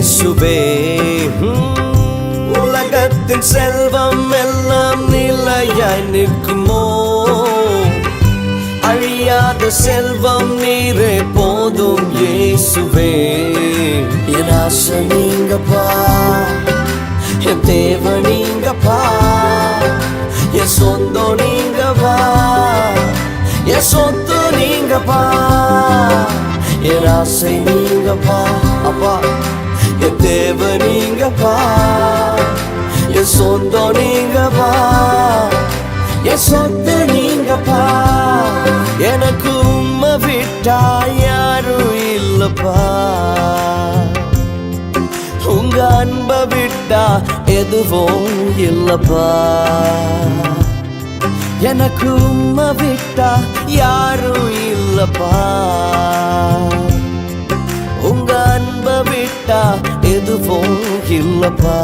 இயேசுவே. உலகத்தின் செல்வம் எல்லாம் நிலையாய் நிற்குமோ? அழியாத செல்வம் நீரே போதும் இயேசுவே. என் ஆசை நீங்கப்பா, என் தேவை நீங்கப்பா, என் சொந்தம் நீங்கப்பா, என் சொத்து நீங்கப்பா. என் ஆசை நீங்கப்பா அப்பா, என் தேவை நீங்கப்பா, என் சொந்தம் நீங்கப்பா, என் சொத்து நீங்கப்பா. எனக்கு உம்மை விட்டா யாரும் இல்லப்பா, உங்க அன்பை விட்டா எதுவும் இல்லப்பா. எனக்கு உம்மை விட்டா யாரும் இல்லப்பா, உங்க அன்பை விட்டா எதுவும் இல்லப்பா.